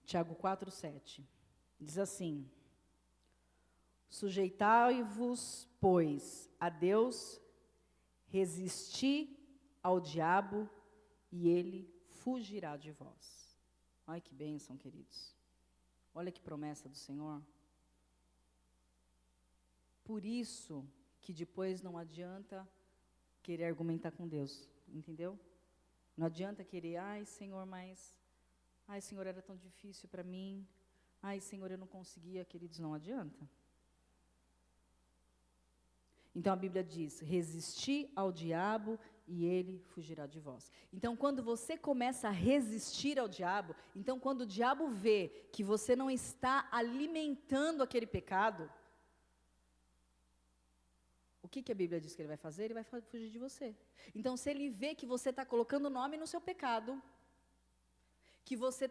Tiago 4, 7. Diz assim: sujeitai-vos, pois, a Deus, resisti ao diabo, e ele fugirá de vós. Ai, que bênção, queridos. Olha que promessa do Senhor. Por isso que depois não adianta querer argumentar com Deus, entendeu? Não adianta querer, ai, Senhor, mas... Ai, Senhor, era tão difícil para mim. Ai, Senhor, eu não conseguia. Queridos, não adianta. Então, a Bíblia diz, resisti ao diabo e ele fugirá de vós. Então, quando você começa a resistir ao diabo, então, quando o diabo vê que você não está alimentando aquele pecado, o que a Bíblia diz que ele vai fazer? Ele vai fugir de você. Então, se ele vê que você está colocando o nome no seu pecado, que você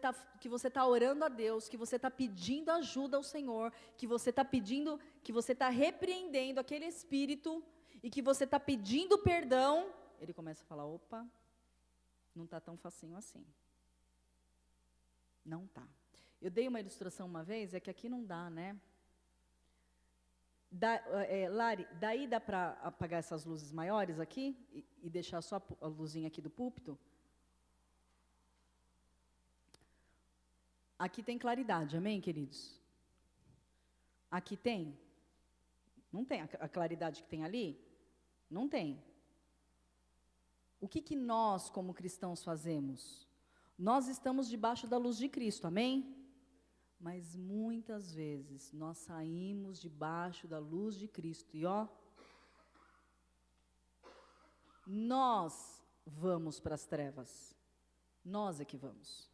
tá orando a Deus, que você está pedindo ajuda ao Senhor, que você está pedindo, que você está repreendendo aquele espírito, e que você está pedindo perdão, ele começa a falar, opa, não está tão facinho assim. Não está. Eu dei uma ilustração uma vez, é que aqui não dá, né? Lari, daí dá para apagar essas luzes maiores aqui, e deixar só a luzinha aqui do púlpito? Aqui tem claridade, amém, queridos? Aqui tem? Não tem a claridade que tem ali? Não tem. O que nós, como cristãos, fazemos? Nós estamos debaixo da luz de Cristo, amém? Mas muitas vezes nós saímos debaixo da luz de Cristo e nós vamos para as trevas. Nós é que vamos.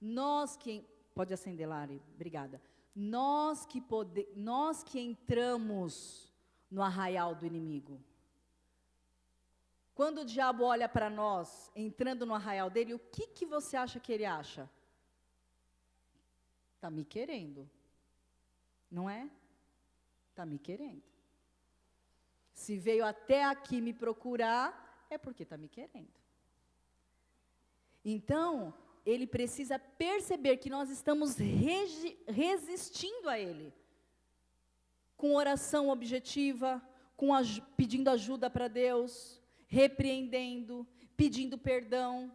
Nós que... Pode acender, Lari, obrigada. nós que entramos no arraial do inimigo. Quando o diabo olha para nós, entrando no arraial dele, o que você acha que ele acha? Está me querendo, não é? Está me querendo. Se veio até aqui me procurar, é porque está me querendo. Então, ele precisa perceber que nós estamos resistindo a ele. Com oração objetiva, pedindo ajuda para Deus, repreendendo, pedindo perdão.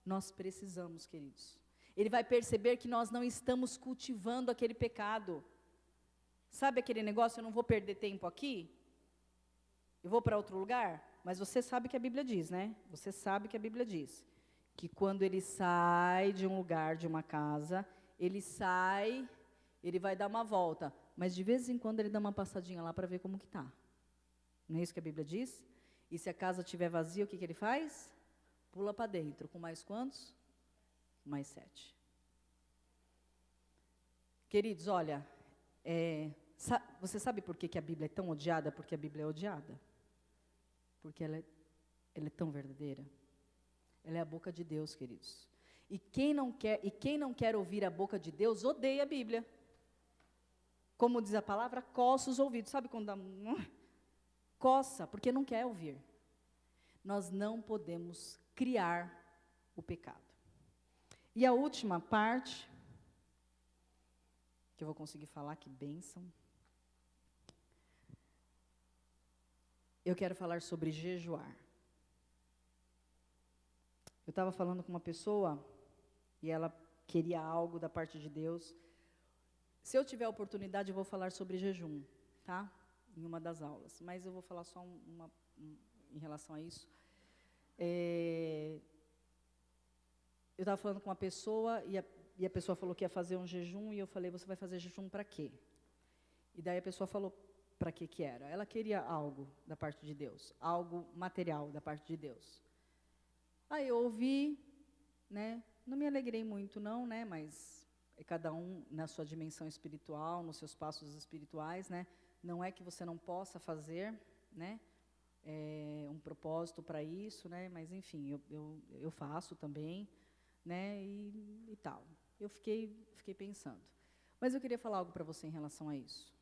Nós precisamos, queridos. Ele vai perceber que nós não estamos cultivando aquele pecado. Sabe aquele negócio, eu não vou perder tempo aqui? Eu vou para outro lugar? Mas você sabe que a Bíblia diz, né? Você sabe que a Bíblia diz que quando ele sai de um lugar, de uma casa, ele sai, ele vai dar uma volta, mas de vez em quando ele dá uma passadinha lá para ver como que está. Não é isso que a Bíblia diz? E se a casa estiver vazia, o que ele faz? Pula para dentro. Com mais quantos? Mais 7. Queridos, olha, você sabe por que a Bíblia é tão odiada? Porque a Bíblia é odiada. Porque ela é tão verdadeira. Ela é a boca de Deus, queridos. E quem não quer ouvir a boca de Deus, odeia a Bíblia. Como diz a palavra, coça os ouvidos. Sabe quando dá... Coça, porque não quer ouvir. Nós não podemos criar o pecado. E a última parte, que eu vou conseguir falar, que bênção. Eu quero falar sobre jejuar. Eu estava falando com uma pessoa, e ela queria algo da parte de Deus. Se eu tiver a oportunidade, eu vou falar sobre jejum, tá? Em uma das aulas. Mas eu vou falar só em relação a isso. Eu estava falando com uma pessoa, e a pessoa falou que ia fazer um jejum, e eu falei, você vai fazer jejum para quê? E daí a pessoa falou para que era. Ela queria algo da parte de Deus, algo material da parte de Deus. Aí eu ouvi, né, não me alegrei muito não, né, mas é cada um na sua dimensão espiritual, nos seus passos espirituais, né, não é que você não possa fazer, né, um propósito para isso, né, mas enfim, eu faço também, né, e tal. Eu fiquei pensando. Mas eu queria falar algo para você em relação a isso.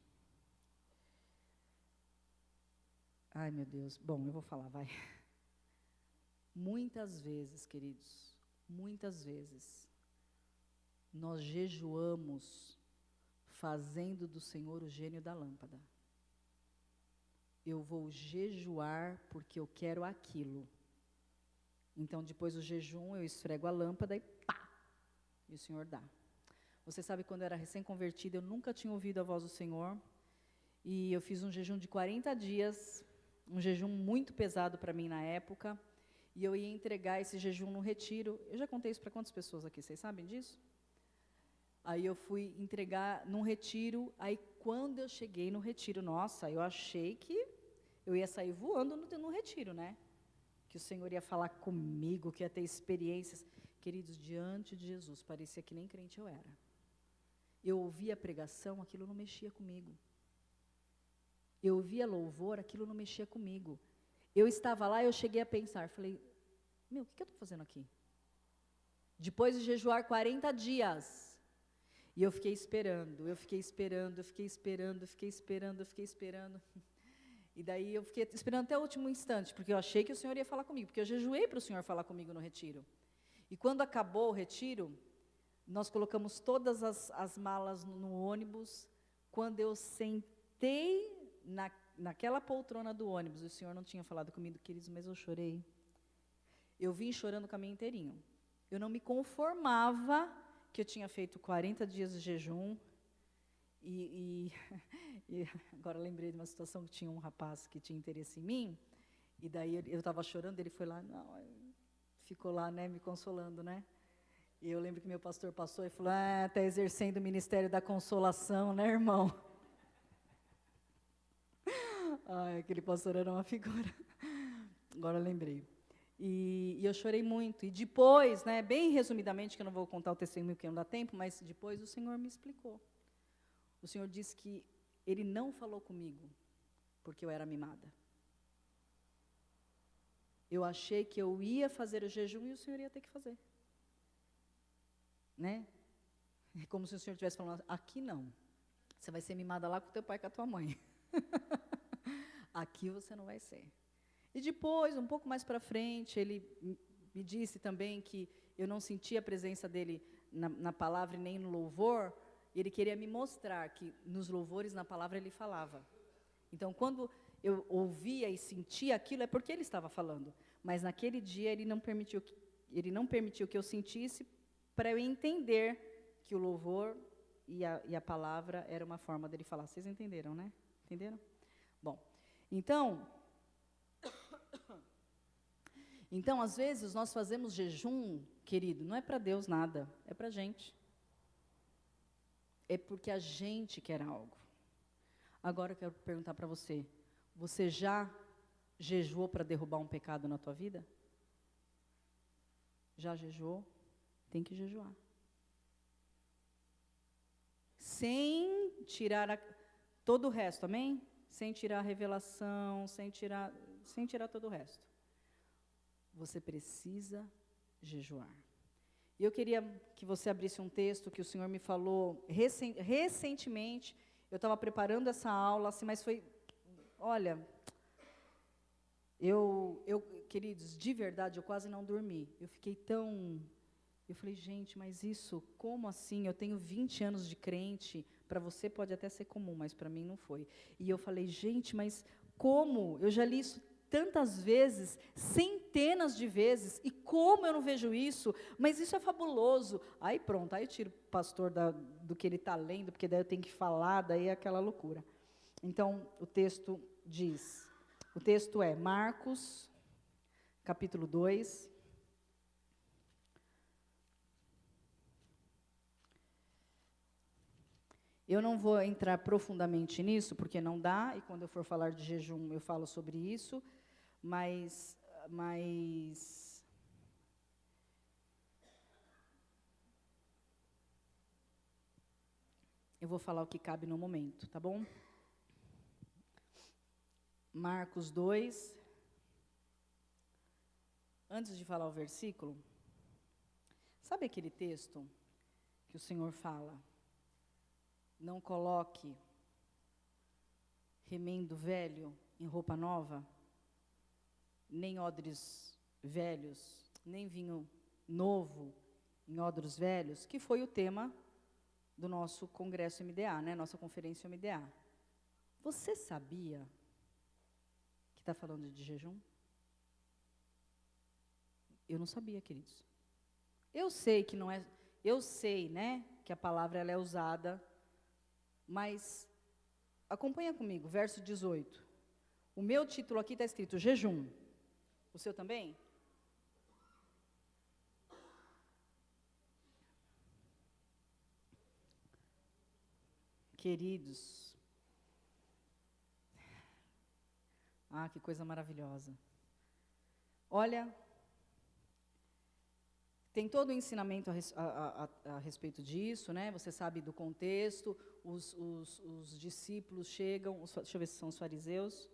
Ai, meu Deus. Bom, eu vou falar, vai. Muitas vezes, queridos, muitas vezes, nós jejuamos fazendo do Senhor o gênio da lâmpada. Eu vou jejuar porque eu quero aquilo. Então, depois do jejum, eu esfrego a lâmpada e pá! E o Senhor dá. Você sabe, quando eu era recém-convertida, eu nunca tinha ouvido a voz do Senhor. E eu fiz um jejum de 40 dias, um jejum muito pesado para mim na época. E eu ia entregar esse jejum no retiro. Eu já contei isso para quantas pessoas aqui? Vocês sabem disso? Aí eu fui entregar num retiro. Aí quando eu cheguei no retiro, nossa, eu achei que eu ia sair voando no retiro, né? Que o Senhor ia falar comigo, que ia ter experiências. Queridos, diante de Jesus, parecia que nem crente eu era. Eu ouvia a pregação, aquilo não mexia comigo. Eu ouvia louvor, aquilo não mexia comigo. Eu estava lá, eu cheguei a pensar, falei, meu, o que eu estou fazendo aqui? Depois de jejuar 40 dias, e eu fiquei esperando. E daí eu fiquei esperando até o último instante, porque eu achei que o Senhor ia falar comigo, porque eu jejuei para o Senhor falar comigo no retiro. E quando acabou o retiro, nós colocamos todas as malas no ônibus. Quando eu sentei naquela poltrona do ônibus, o Senhor não tinha falado comigo, queridos, mas eu chorei. Eu vim chorando o caminho inteirinho. Eu não me conformava que eu tinha feito 40 dias de jejum. E agora lembrei de uma situação que tinha um rapaz que tinha interesse em mim. E daí eu estava chorando, ele foi lá, ficou lá, né, me consolando, né? E eu lembro que meu pastor passou e falou, está exercendo o ministério da consolação, né, irmão? Ai, aquele pastor era uma figura. Agora lembrei. E eu chorei muito. E depois, né, bem resumidamente, que eu não vou contar o testemunho porque não dá tempo, mas depois o Senhor me explicou. o Senhor disse que Ele não falou comigo, porque eu era mimada. Eu achei que eu ia fazer o jejum e o Senhor ia ter que fazer. Né? É como se o Senhor estivesse falando, aqui não. Você vai ser mimada lá com o teu pai e com a tua mãe. Aqui você não vai ser. E depois, um pouco mais para frente, ele me disse também que eu não sentia a presença dele na palavra e nem no louvor. E ele queria me mostrar que nos louvores, na palavra, ele falava. Então, quando eu ouvia e sentia aquilo, é porque ele estava falando. Mas naquele dia, ele não permitiu que eu sentisse para eu entender que o louvor e a palavra era uma forma dele falar. Vocês entenderam, né? Entenderam? Bom, então, às vezes, nós fazemos jejum, querido, não é para Deus nada, é para a gente. É porque a gente quer algo. Agora eu quero perguntar para você, você já jejuou para derrubar um pecado na tua vida? Já jejuou? Tem que jejuar. Sem tirar todo o resto, amém? Sem tirar a revelação, sem tirar todo o resto. Você precisa jejuar. E eu queria que você abrisse um texto que o Senhor me falou recentemente. Eu estava preparando essa aula, assim, mas foi... Olha, queridos, de verdade, eu quase não dormi. Eu fiquei tão... Eu falei, gente, mas isso, como assim? Eu tenho 20 anos de crente, para você pode até ser comum, mas para mim não foi. E eu falei, gente, mas como? Eu já li isso tantas vezes, centenas de vezes, e como eu não vejo isso? Mas isso é fabuloso. Aí pronto, aí eu tiro o pastor do que ele está lendo, porque daí eu tenho que falar, daí é aquela loucura. Então, o texto é Marcos, capítulo 2, eu não vou entrar profundamente nisso, porque não dá, e quando eu for falar de jejum, eu falo sobre isso, mas eu vou falar o que cabe no momento, tá bom? Marcos 2, antes de falar o versículo, sabe aquele texto que o Senhor fala? Não coloque remendo velho em roupa nova, nem odres velhos, nem vinho novo em odres velhos, que foi o tema do nosso congresso MDA, né? Nossa conferência MDA. Você sabia que está falando de jejum? Eu não sabia, queridos. Eu sei que não é, eu sei, né, que a palavra ela é usada, mas acompanha comigo, verso 18. O meu título aqui está escrito jejum. O seu também? Queridos, que coisa maravilhosa. Olha, tem todo o ensinamento a respeito disso, né? Você sabe do contexto, os discípulos chegam, deixa eu ver se são os fariseus.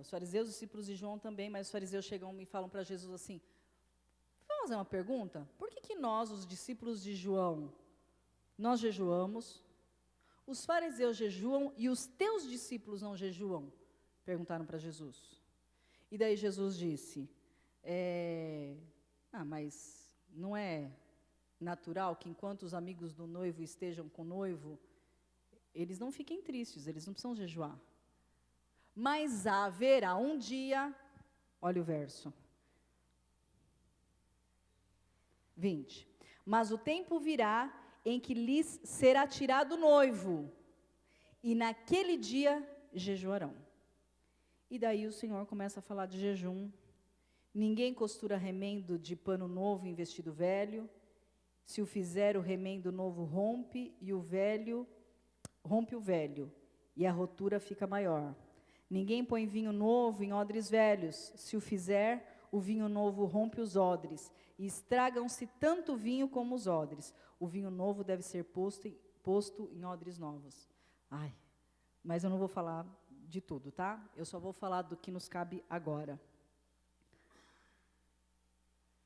Os fariseus, os discípulos de João também, mas os fariseus chegam e falam para Jesus assim, vamos fazer uma pergunta? Por que nós, os discípulos de João, nós jejuamos, os fariseus jejuam e os teus discípulos não jejuam? Perguntaram para Jesus. E daí Jesus disse, mas não é natural que enquanto os amigos do noivo estejam com o noivo, eles não fiquem tristes, eles não precisam jejuar. Mas haverá um dia, olha o verso 20, mas o tempo virá em que lhes será tirado o noivo, e naquele dia jejuarão. E daí o Senhor começa a falar de jejum. Ninguém costura remendo de pano novo em vestido velho. Se o fizer, o remendo novo rompe o velho, e a rotura fica maior. Ninguém põe vinho novo em odres velhos. Se o fizer, o vinho novo rompe os odres, e estragam-se tanto o vinho como os odres. O vinho novo deve ser posto em odres novos. Ai, mas eu não vou falar de tudo, tá? Eu só vou falar do que nos cabe agora.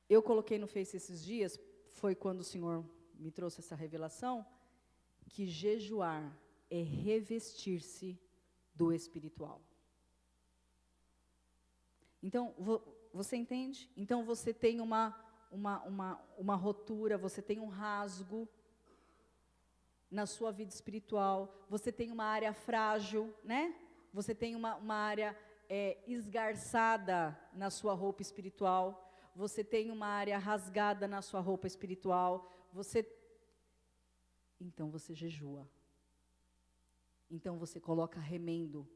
Eu coloquei no Face esses dias, foi quando o Senhor me trouxe essa revelação, que jejuar é revestir-se do espiritual. Então, você entende? Então, você tem uma rotura, você tem um rasgo na sua vida espiritual, você tem uma área frágil, né? Você tem uma área esgarçada na sua roupa espiritual, você tem uma área rasgada na sua roupa espiritual, então você jejua. Então você coloca remendo.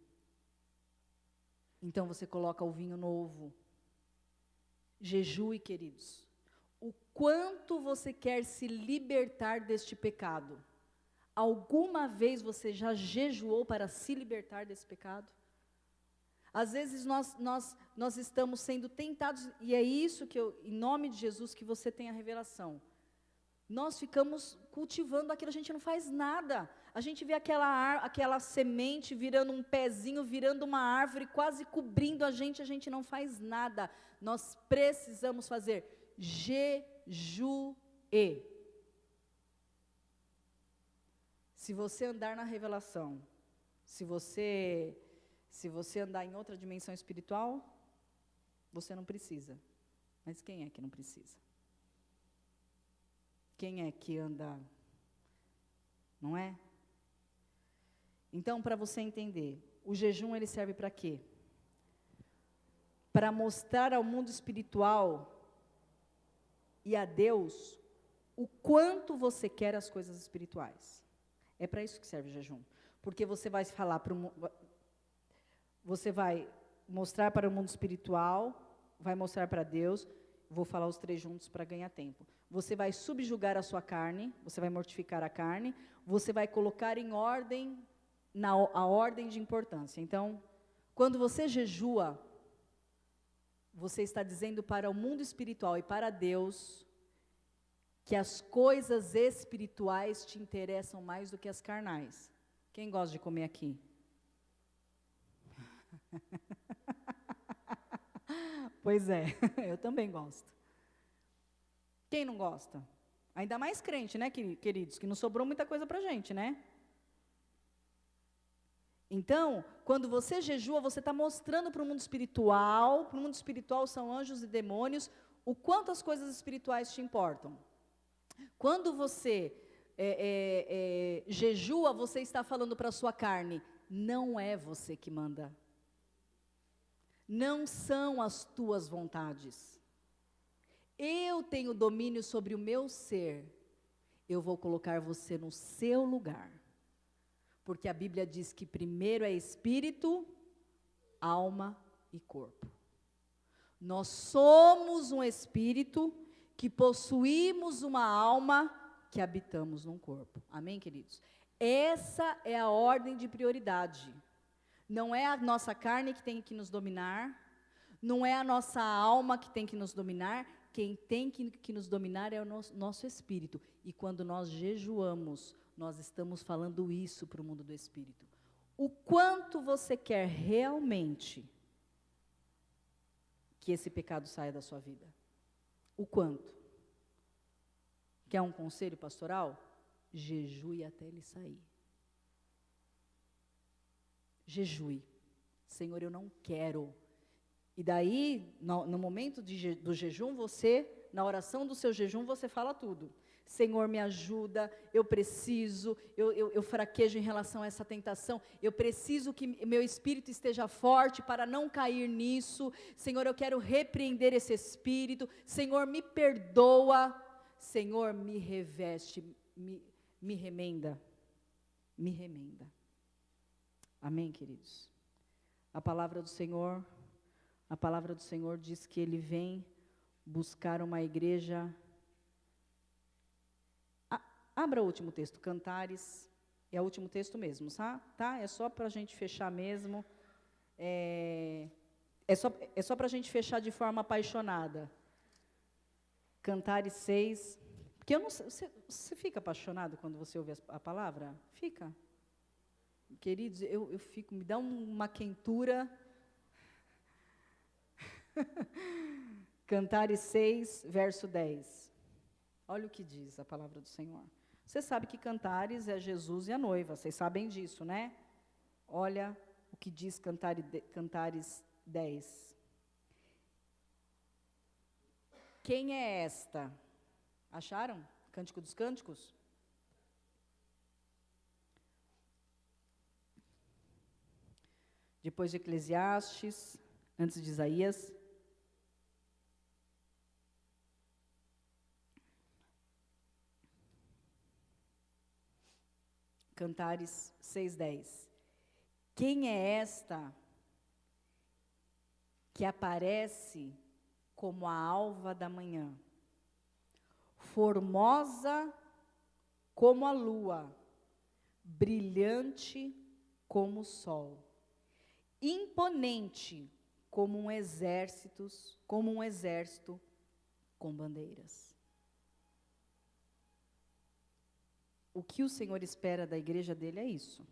Então você coloca o vinho novo. Jejue, queridos. O quanto você quer se libertar deste pecado? Alguma vez você já jejuou para se libertar desse pecado? Às vezes nós estamos sendo tentados, e é isso que em nome de Jesus, que você tem a revelação. Nós ficamos cultivando aquilo, a gente não faz nada. A gente vê aquela semente virando um pezinho, virando uma árvore, quase cobrindo a gente não faz nada. Nós precisamos fazer jejue. Se você andar na revelação, se você andar em outra dimensão espiritual, você não precisa. Mas quem é que não precisa? Quem é que anda, não é? Então, para você entender, o jejum ele serve para quê? Para mostrar ao mundo espiritual e a Deus o quanto você quer as coisas espirituais. É para isso que serve o jejum. Porque você vai falar você vai mostrar para o mundo espiritual, vai mostrar para Deus, vou falar os três juntos para ganhar tempo. Você vai subjugar a sua carne, você vai mortificar a carne, você vai colocar em ordem, a ordem de importância. Então, quando você jejua, você está dizendo para o mundo espiritual e para Deus que as coisas espirituais te interessam mais do que as carnais. Quem gosta de comer aqui? Pois é, eu também gosto. Quem não gosta? Ainda mais crente, né, queridos? Que não sobrou muita coisa pra gente, né? Então, quando você jejua, você está mostrando para o mundo espiritual são anjos e demônios, o quanto as coisas espirituais te importam. Quando você jejua, você está falando para a sua carne, não é você que manda. Não são as tuas vontades. Eu tenho domínio sobre o meu ser. Eu vou colocar você no seu lugar. Porque a Bíblia diz que primeiro é espírito, alma e corpo. Nós somos um espírito que possuímos uma alma que habitamos num corpo. Amém, queridos? Essa é a ordem de prioridade. Não é a nossa carne que tem que nos dominar, não é a nossa alma que tem que nos dominar, quem tem que nos dominar é o nosso espírito. E quando nós jejuamos, nós estamos falando isso para o mundo do espírito. O quanto você quer realmente que esse pecado saia da sua vida? O quanto? Quer um conselho pastoral? Jejue até ele sair. Jejue. Senhor, eu não quero. E daí, no momento do jejum, na oração do seu jejum, você fala tudo. Senhor, me ajuda, eu preciso, eu fraquejo em relação a essa tentação, eu preciso que meu espírito esteja forte para não cair nisso. Senhor, eu quero repreender esse espírito. Senhor, me perdoa. Senhor, me reveste, me remenda. Me remenda. Amém, queridos? A palavra do Senhor diz que Ele vem buscar uma igreja. Abra o último texto, Cantares, é o último texto mesmo, tá? É só para a gente fechar mesmo. É só para a gente fechar de forma apaixonada. Cantares 6. Porque eu não sei, você fica apaixonado quando você ouve a palavra? Fica. Queridos, eu fico, me dá uma quentura. Cantares 6, verso 10. Olha o que diz a palavra do Senhor. Você sabe que Cantares é Jesus e a noiva, vocês sabem disso, né? Olha o que diz Cantares 10. Quem é esta? Acharam? Cântico dos Cânticos? Depois de Eclesiastes, antes de Isaías. Cantares 6:10. Quem é esta que aparece como a alva da manhã, formosa como a lua, brilhante como o sol, imponente como um exército com bandeiras? O que o Senhor espera da igreja dele é isso.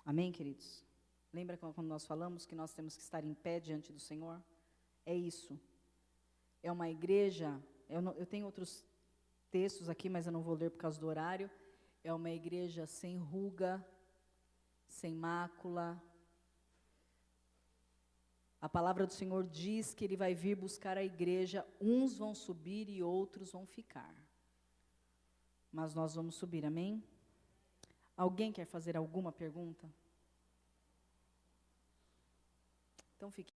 Amém, queridos? Lembra quando nós falamos que nós temos que estar em pé diante do Senhor? É isso. É uma igreja, eu tenho outros textos aqui, mas eu não vou ler por causa do horário. É uma igreja sem ruga, sem mácula. A palavra do Senhor diz que Ele vai vir buscar a igreja, uns vão subir e outros vão ficar. Mas nós vamos subir, amém? Alguém quer fazer alguma pergunta? Então fique.